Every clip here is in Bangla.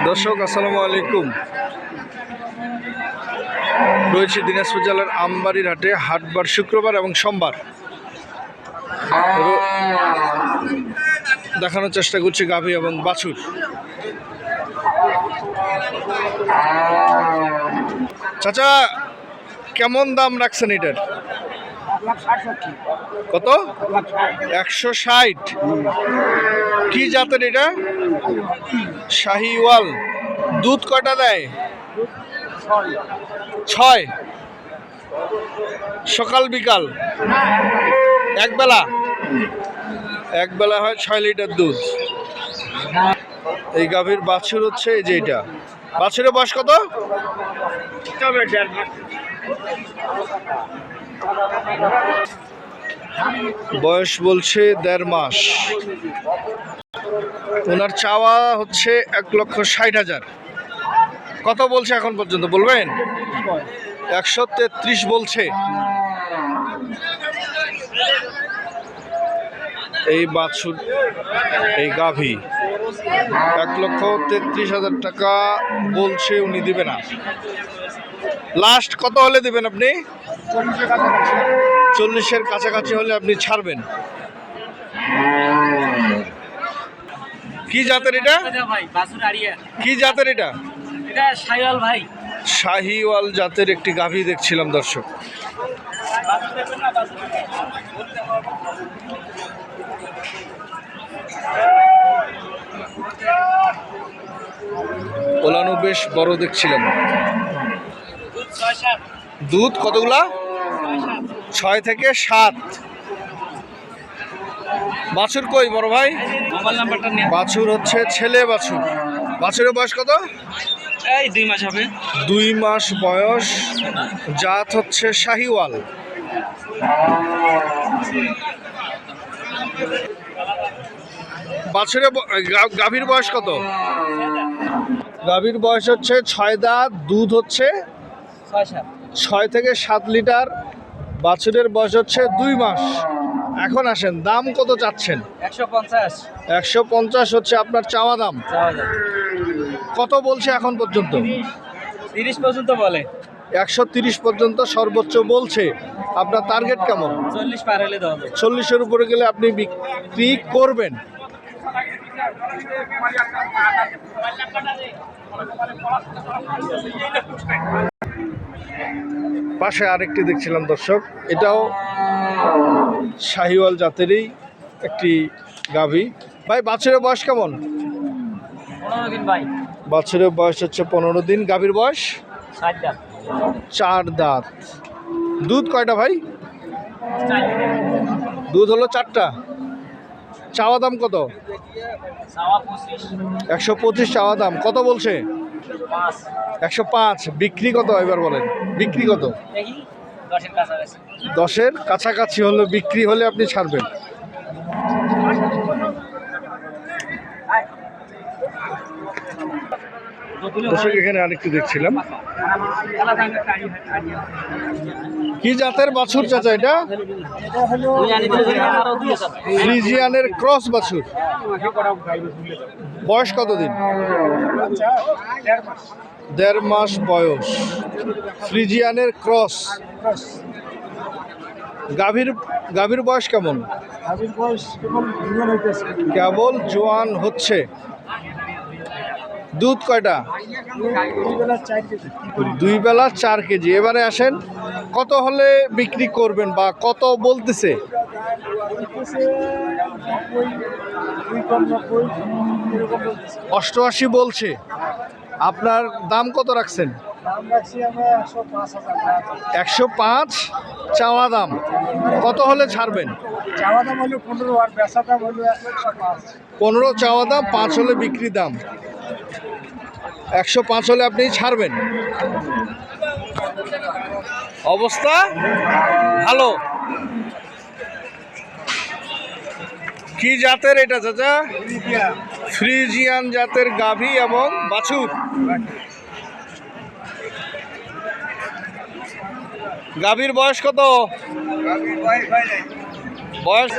দর্শক আসসালামু আলাইকুম। রয়েছে দিনাজপুর জেলার আমবাড়ির হাটে, হাটবার শুক্রবার এবং সোমবার। দেখানোর চেষ্টা করছি গাভী এবং বাছুর। চাচা, কেমন দাম রাখছেন এটার? কত? 160। কি জাতের এটা? শাহিওয়াল। দুধ কয়টা দেয়? 6। সকাল বিকাল একবেলা হয় 6 লিটার দুধ। এই গাভীর বাছুর হচ্ছে এই যে এটা। বাছুরের বয়স কত? বয়স বলছে 1.5 মাস। ওনার চাওয়া হচ্ছে 1,60,000। কত বলছে এখন পর্যন্ত বলবেন? 133 বলছে। এই বাছুর, এই গাভী 1,33,000 টাকা বলছে, উনি দিবে না। লাস্ট কত হলে দিবেন আপনি? 40-এর কাছাকাছি হলে আপনি ছাড়বেন। কি জাতের এটা? কি জাতের এটা? শাহিওয়াল ভাই। শাহিওয়াল জাতের একটি গাভী দেখছিলাম দর্শক। ওলানো বেশ বড় দেখছিলাম। দুধ কতগুলা? 6 থেকে 7। বাছুর কই বড় ভাই? বাছুর হচ্ছে ছেলে বাছুর। বাছুরের বয়স কত? এই 2 মাস হবে। 2 মাস বয়স। জাত হচ্ছে শাহিওয়াল। বাছুরের গাভীর বয়স কত? গাভীর বয়স হচ্ছে 6 দাঁত। দুধ হচ্ছে 6 থেকে 7 লিটার। বাছুরের বয়স হচ্ছে 2 মাস। এখন আসেন, দাম কত চাচ্ছেন? 150। 150 হচ্ছে আপনার চাওয়া দাম। কত বলছে এখন পর্যন্ত? 30 পর্যন্ত বলে। 130 পর্যন্ত সর্বোচ্চ বলছে। আপনার টার্গেট কেমন? 40 পার হলে দাও। 40-এর উপরে গেলে আপনি বিক্রি করবেন। পাশে আরেকটি দেখছিলাম দর্শক, এটাও শাহিওয়াল জাতেরই একটি গাভী। ভাই বাছুরের বয়স কেমন? 15 দিন ভাই। বাছুরের বয়স হচ্ছে 15 দিন। গাভীর বয়স 7 দাঁত। 4 দাঁত। দুধ কয়টা ভাই? দুধ হলো 4টা। চাওয়া দাম কত? 125 চাওয়া দাম। কত বলছে? 105। বিক্রি কত এবার বলেন? বিক্রি কত? 10-এর কাছাকাছি হলে বিক্রি হলে আপনি ছাড়বেন। দর্শক এখানে আরেকটু দেখছিলাম। কি জাতের বাছুর চাচা এটা? ফ্রিজিয়ানের ক্রস বাছুর। বয়স কতদিন? 1.5 মাস বয়স। ফ্রিজিয়ানের ক্রস। গাভীর বয়স কেমন? কেবল জোয়ান হচ্ছে। দুধ কয়টা? 2 বেলা 4 কেজি। এবারে আসেন, কত হলে বিক্রি করবেন বা কত বলতেছে? 88 বলছে। আপনার দাম কত রাখছেন? 105 চাওয়া দাম। কত হলে ছাড়বেন? চাওয়া দাম হলো 15 আর বেচা দাম হলো 105। 15 চাওয়া দাম, 5 হলে বিক্রি দাম। 105 হলে আপনি ছাড়বেন। অবস্থা ভালো। কি জাতের এটা চাচা? ফ্রিজিয়ান জাতের গাভী এবং বাছুর। গাভীর বয়স কত? বয়স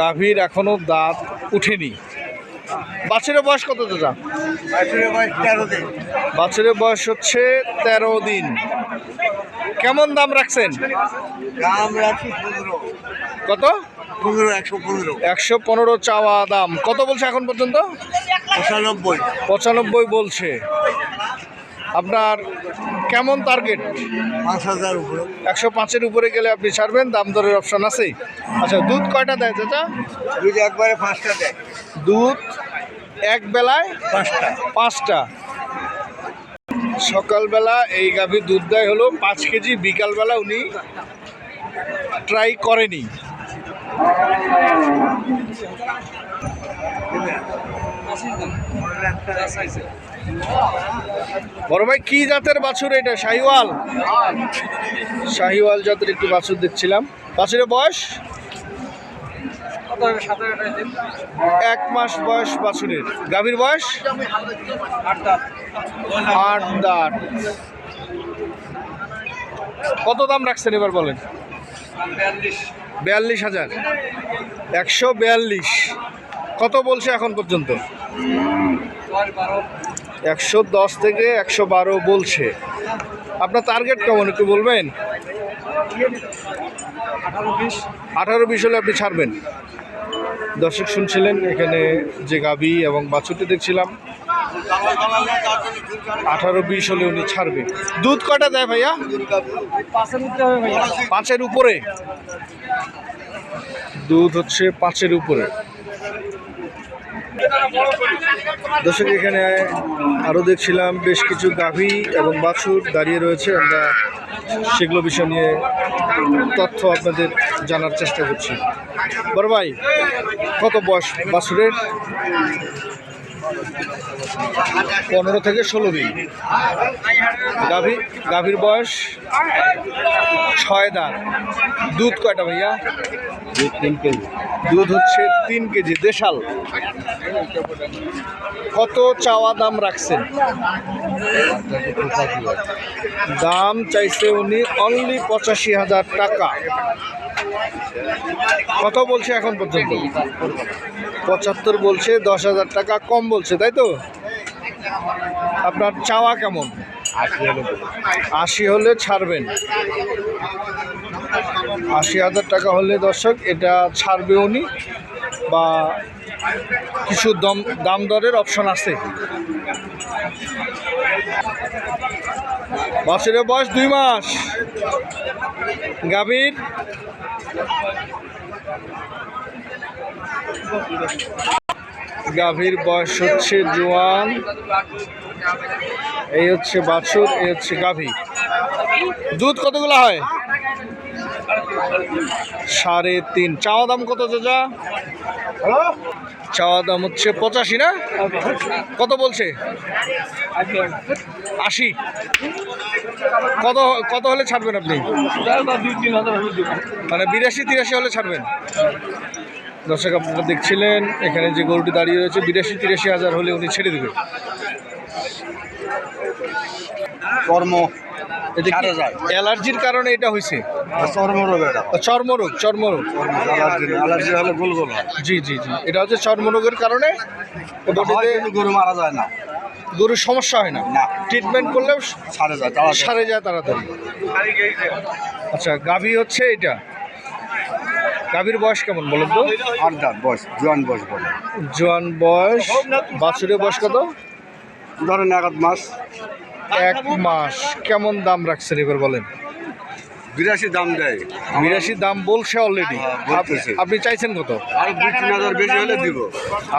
গাভীর এখনো দাঁত উঠেনি। বাছুরের বয়স কত দাদা? বাছুরের বয়স 13 দিন। বাছুরের বয়স হচ্ছে 13 দিন। কেমন দাম রাখছেন? দাম রাখি 15। কত? 15, 115। 115 চাওয়া দাম। কত বলছে এখন পর্যন্ত? 95। 95 বলছে। আপনার কেমন টার্গেট? 5000 উপরে। 105-এর উপরে গেলে আপনি ছাড়বেন, দাম দরের অপশন আছে। আচ্ছা, দুধ কয়টা দেয় চাচা? দুধ একবারে 5টা দেয়। দুধ এক বেলায় 5টা। 5টা। সকালবেলা এই গাভীর দুধ দেয় হলো 5 কেজি, বিকালবেলা উনি ট্রাই করেনি। বড় ভাই কি জাতের বাছুর এটা? শাহিওয়াল? শাহিওয়াল জাতের একটু বাছুর দেখছিলাম। বাছুরের বয়স 1 মাস বয়স বাছুরের। গাভীর বয়স 8 দাঁত। কত দাম রাখছেন এবার বলেন? 42,000। 142। কত বলছে এখন পর্যন্ত? 110 থেকে 112 বলছে। আপনার টার্গেট কেমন একটু বলবেন? 18-20 হলে আপনি ছাড়বেন। দর্শক শুনছিলেন এখানে যে গাভী এবং বাছুরটি দেখছিলাম, 18-20 হলে উনি ছাড়বে। দুধ কয়টা দেয় ভাইয়া? 5-এর উপরে। দুধ হচ্ছে 5-এর উপরে। দর্শক এখানে আরও দেখছিলাম বেশ কিছু গাভী এবং বাছুর দাঁড়িয়ে রয়েছে। আমরা সেগুলো বিষয় নিয়ে তথ্য আপনাদের জানার চেষ্টা করছি। বড় ভাই কত বয়স বাছুরের? 15 থেকে 16 দিন। গাভীর বয়স 6 দাঁত। দুধ কয়টা ভাইয়া? 3 কেজি। দুধ হচ্ছে 3 কেজি, দেশাল। কত চাওয়া দাম রাখছেন? দাম চাইছে উনি অনলি 85,000 টাকা। কত বলছে এখন পর্যন্ত? 75 বলছে। 10,000 টাকা কম বলছে, তাই তো? আপনার চাওয়া কেমন? 80 হলে ছাড়বেন। 80,000 টাকা হলে দর্শক এটা ছাড়বে উনি, বা কিছু দাম দরের অপশন আছে। বাছুরের বয়স 2 মাস। গাভীর বয়স হচ্ছে জোয়ান। এই হচ্ছে বাছুর, এই হচ্ছে গাভী। দুধ কতগুলো হয়? 3.5। চাওয়া দাম কত চাচা? চাওয়া দাম হচ্ছে 85 না? কত বলছে? 80। কত হলে ছাড়বেন আপনি? মানে 82-83 হলে ছাড়বেন। দর্শক আপনারা দেখছিলেন এখানে যে গরুটি দাঁড়িয়ে রয়েছে, 82-83 হাজার হলে উনি ছেড়ে দেবেন। অ্যালার্জির কারণে এটা হয়েছে। চর্মরোগ। জি জি জি, এটা হচ্ছে চর্মরোগের কারণে গরু মারা যায় না, গরুর সমস্যা হয় না। ট্রিটমেন্ট করলেও সারে যায় তাড়াতাড়ি। আচ্ছা, গাভী হচ্ছে এটা। গাভীর বয়স কেমন বলুন তো? 8 দাঁত বয়স, জোয়ান বয়স বলে। জোয়ান বয়স। বাছুরের বয়স কত? ধরেন 1 মাস। 1 মাস। কেমন দাম রাখছেন এবার বলেন? 82 দাম দেয়। 82 দাম বলছে অলরেডি। আপনি চাইছেন কত? আরো 2-3 হাজার বেশি হলে দিব।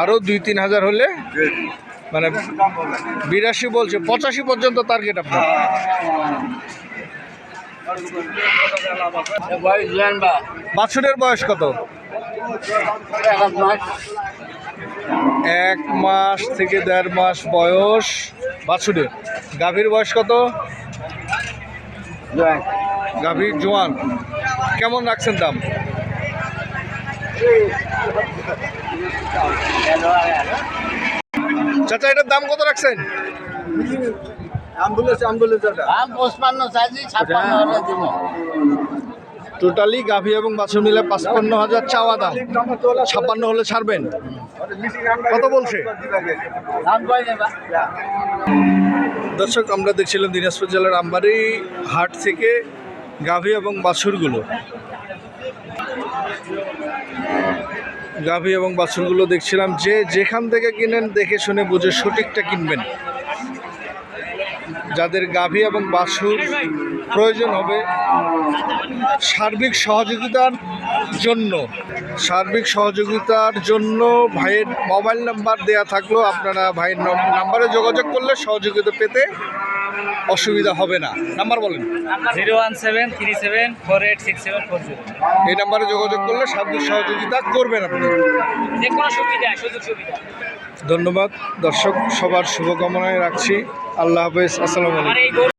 আরো 2-3 হাজার হলে মানে 82 বলছে, 85 পর্যন্ত টার্গেট আপনার। বাছুরের বয়স কত? 1 মাস থেকে 1.5 মাস বয়স বাছুরের। গাভীর বয়স কত? গাভীর জোয়ান। কেমন রাখছেন দাম? চাচা এটার দাম কত রাখছেন? টোটালি গাভী এবং বাছুর মিলে 55,000 চাওয়া দাম। 56 হলে ছাড়বেন? কত বলছে? দর্শক, আমরা দেখছিলাম দিনাজপুর জেলার আমবাড়ি হাট থেকে গাভী এবং বাছুরগুলো দেখছিলাম। যে যেখান থেকে কিনেন দেখে শুনে বুঝে সঠিকটা কিনবেন। যাদের গাভী এবং বাছুর প্রয়োজন হবে সার্বিক সহযোগিতার জন্য ভাইয়ের মোবাইল নাম্বার দেয়া থাকলো। আপনারা ভাইয়ের নাম্বারে যোগাযোগ করলে সহযোগিতা পেতে অসুবিধা হবে না। নাম্বার বলেন। 01737486740। এই নাম্বারে যোগাযোগ করলে সার্বিক সহযোগিতা করবেন আপনি। যে কোনো সুযোগ সুবিধা। ধন্যবাদ দর্শক, সবার শুভকামনায় রাখছি। আল্লাহ হাফেজ, আসসালামু আলাইকুম।